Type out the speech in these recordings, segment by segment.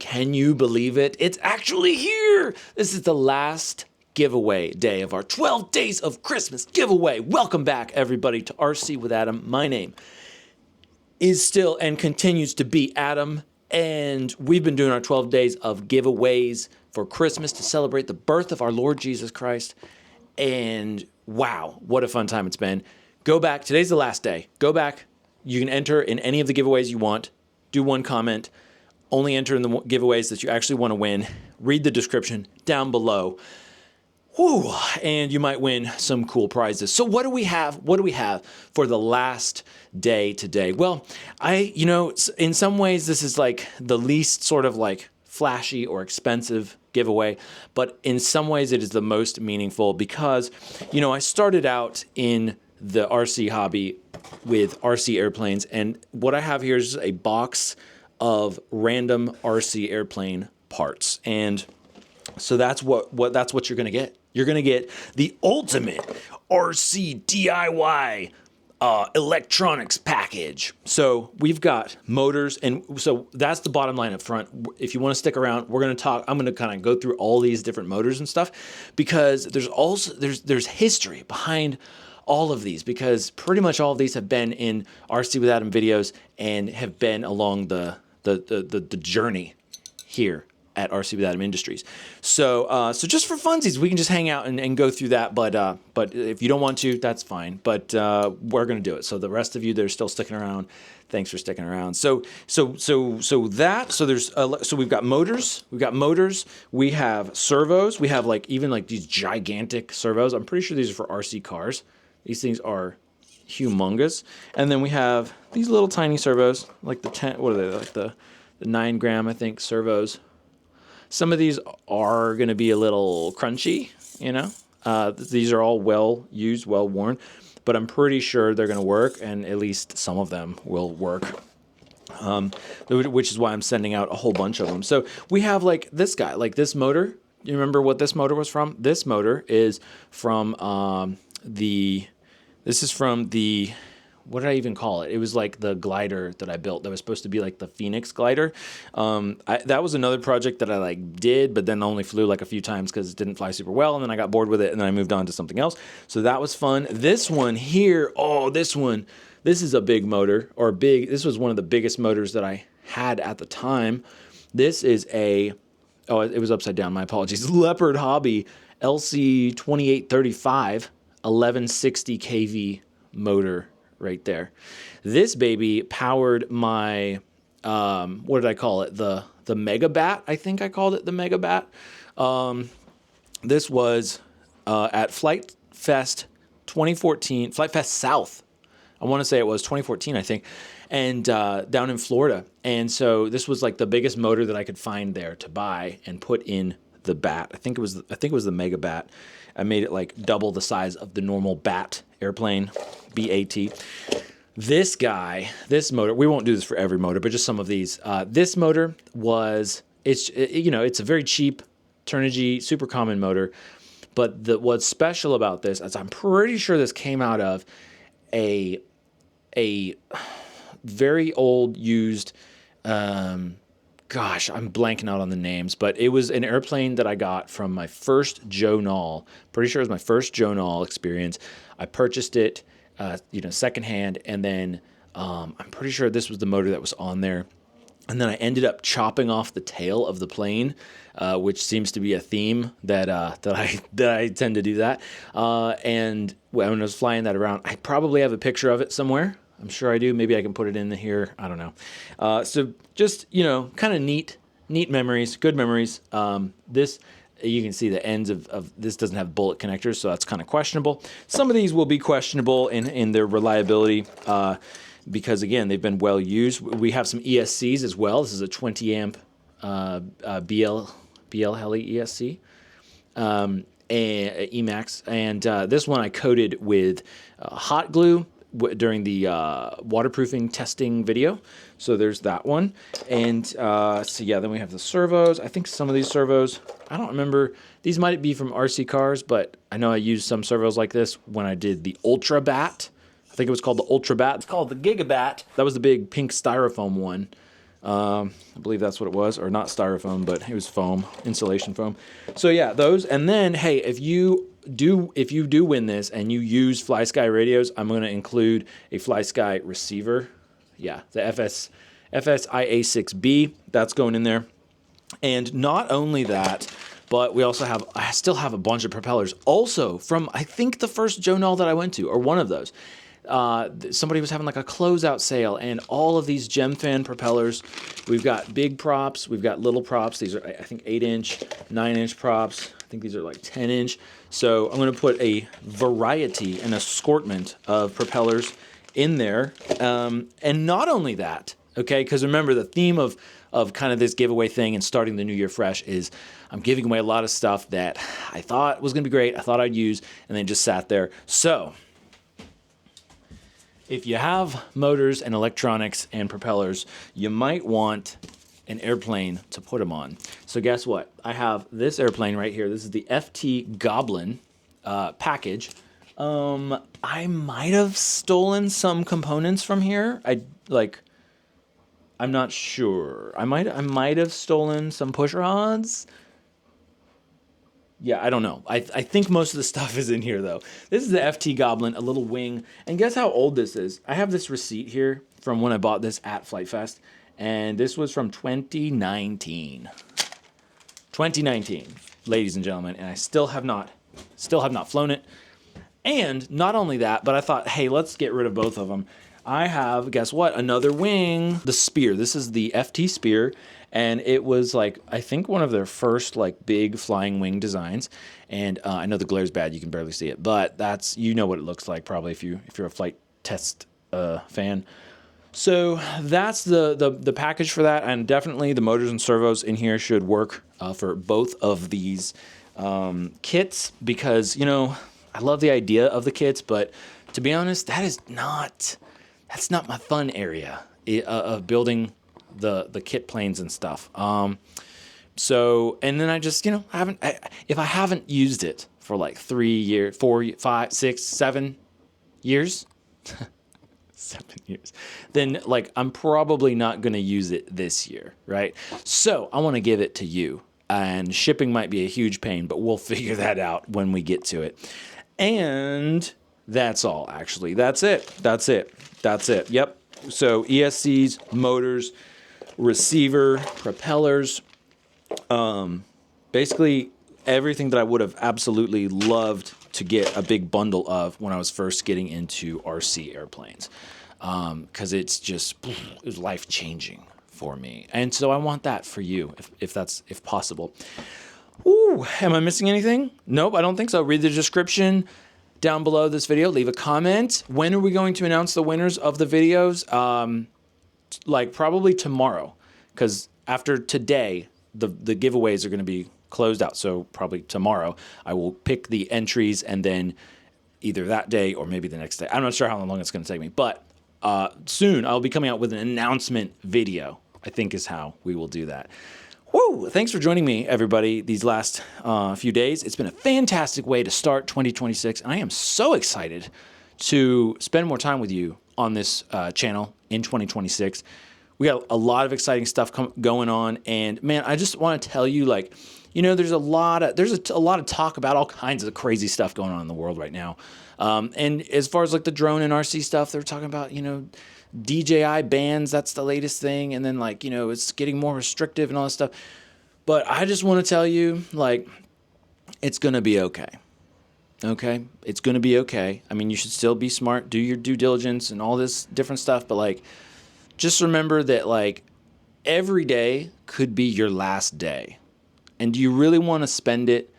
Can you believe it? It's actually here. This is the last giveaway day of our 12 Days of Christmas giveaway. Welcome back, everybody, to RC with Adam. My name is still and continues to be Adam, and we've been doing our 12 days of giveaways for Christmas to celebrate the birth of our Lord Jesus Christ. And wow, what a fun time it's been. Go back. Today's the last day. Go back. You can enter in any of the giveaways you want. Do one comment. Only enter in the giveaways that you actually want to win. Read the description down below. Whew, and you might win some cool prizes. So what do we have? What do we have for the last day today? Well, in some ways, this is like the least sort of like flashy or expensive giveaway, but in some ways it is the most meaningful because, I started out in the RC hobby with RC airplanes, and what I have here is a box of random RC airplane parts. And so that's what you're going to get. You're going to get the ultimate RC DIY electronics package. So we've got motors, and so that's the bottom line up front. If you want to stick around, I'm going to kind of go through all these different motors and stuff, because there's history behind all of these, because pretty much all of these have been in RC with Adam videos and have been along the journey here at RC with Adam Industries. So just for funsies, we can just hang out and go through that. But if you don't want to, that's fine. But we're going to do it. So the rest of you that are still sticking around, thanks for sticking around. So we've got motors. We have servos. We have even these gigantic servos. I'm pretty sure these are for RC cars. These things are humongous. And then we have these little tiny servos, like the 10. What are they? Like the 9 gram, I think, servos. Some of these are going to be a little crunchy, These are all well used, well worn, but I'm pretty sure they're going to work, and at least some of them will work, which is why I'm sending out a whole bunch of them. So we have this guy, this motor. You remember what this motor was from? This motor is from what did I even call it? It was like the glider that I built that was supposed to be like the Phoenix glider. That was another project that I did, but then only flew a few times because it didn't fly super well, and then I got bored with it, and then I moved on to something else. So that was fun. This one here, this is a big motor, this was one of the biggest motors that I had at the time. This is it was upside down, my apologies. Leopard Hobby LC 2835 1160 kV motor right there. This baby powered my, what did I call it? The Mega Bat, I think I called it the Mega Bat. This was at Flight Fest 2014, Flight Fest South. I want to say it was 2014, I think, and down in Florida. And so this was the biggest motor that I could find there to buy and put in the Bat. I think it was the Mega Bat. I made it double the size of the normal Bat airplane, BAT. This motor, we won't do this for every motor, but just some of these. This motor it's a very cheap Turnigy super common motor, but what's special about this is I'm pretty sure this came out of a very old used, gosh, I'm blanking out on the names, but it was an airplane that I got from my first Joe Nall. Pretty sure it was my first Joe Nall experience. I purchased it, secondhand, and then I'm pretty sure this was the motor that was on there. And then I ended up chopping off the tail of the plane, which seems to be a theme that I tend to do that. And when I was flying that around, I probably have a picture of it somewhere. I'm sure I do. Maybe I can put it in here. I don't know. So just, kind of neat memories, good memories. This, you can see the ends of this doesn't have bullet connectors, so that's kind of questionable. Some of these will be questionable in their reliability because, again, they've been well used. We have some ESCs as well. This is a 20 amp BL Heli ESC. And Emax. And this one I coated with hot glue during the waterproofing testing video. So there's that one. And then we have the servos. I think some of these servos, I don't remember. These might be from RC cars, but I know I used some servos like this when I did the Ultra Bat. I think it was called the Ultra Bat. It's called the Gigabat. That was the big pink styrofoam one. I believe that's what it was, or not styrofoam, but it was foam, insulation foam. So yeah, those. And then, hey, if you do win this and you use FlySky radios, I'm going to include a FlySky receiver. Yeah, the FSIA6B, that's going in there. And not only that, but I still have a bunch of propellers also from, I think, the first Joe Null that I went to, or one of those. Somebody was having like a closeout sale, and all of these GemFan propellers. We've got big props, we've got little props. These are, I think, 8-inch, 9-inch props. I think these are like 10-inch. So I'm going to put a variety, an assortment of propellers in there. And not only that, okay, because remember the theme of kind of this giveaway thing and starting the new year fresh is I'm giving away a lot of stuff that I thought was going to be great, I thought I'd use, and then just sat there. So if you have motors and electronics and propellers, you might want an airplane to put them on. So guess what? I have this airplane right here. This is the FT Goblin package. I might have stolen some components from here. I'm not sure. I might have stolen some push rods. Yeah, I don't know. I think most of the stuff is in here, though. This is the FT Goblin, a little wing. And guess how old this is? I have this receipt here from when I bought this at Flight Fest. And this was from 2019. 2019, ladies and gentlemen. And I still have not flown it. And not only that, but I thought, hey, let's get rid of both of them. I have, guess what? Another wing, the Spear. This is the FT Spear. And it was like, I think one of their first like big flying wing designs. And I know the glare's bad, you can barely see it, but that's, you know what it looks like probably if you're a flight test fan. So that's the package for that, and definitely the motors and servos in here should work for both of these kits, because I love the idea of the kits, but to be honest, that's not my fun area of building the kit planes and stuff. So, and then I just, if I haven't used it for like 3 years, 4, 5, 6, 7 years, 7 years, then like I'm probably not going to use it this year, right? So I want to give it to you, and shipping might be a huge pain, but we'll figure that out when we get to it. And that's all, actually. That's it. Yep. So ESCs, motors, receiver, propellers, basically everything that I would have absolutely loved to get a big bundle of when I was first getting into RC airplanes, because it was life-changing for me. And so I want that for you, if possible. Ooh, am I missing anything? Nope, I don't think so. Read the description down below this video. Leave a comment. When are we going to announce the winners of the videos? Like probably tomorrow, because after today, the giveaways are going to be closed out. So probably tomorrow I will pick the entries, and then either that day or maybe the next day. I'm not sure how long it's going to take me, but soon I'll be coming out with an announcement video, I think is how we will do that. Woo! Thanks for joining me, everybody, these last few days. It's been a fantastic way to start 2026, and I am so excited to spend more time with you on this channel in 2026. We got a lot of exciting stuff going on, and man, I just want to tell you, like, there's a lot of talk about all kinds of crazy stuff going on in the world right now. And as far as like the drone and RC stuff, they're talking about, DJI bans, that's the latest thing. And then like, it's getting more restrictive and all this stuff. But I just want to tell you, like, it's going to be okay. Okay? It's going to be okay. I mean, you should still be smart, do your due diligence and all this different stuff. But like, just remember that like every day could be your last day. And do you really want to spend it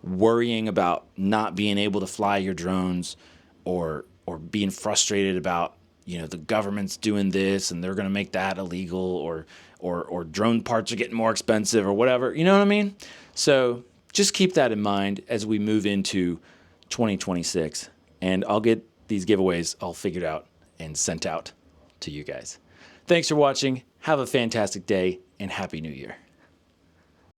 worrying about not being able to fly your drones, or being frustrated about, the government's doing this and they're going to make that illegal, or drone parts are getting more expensive or whatever, you know what I mean? So just keep that in mind as we move into 2026, and I'll get these giveaways all figured out and sent out to you guys. Thanks for watching. Have a fantastic day, and Happy New Year.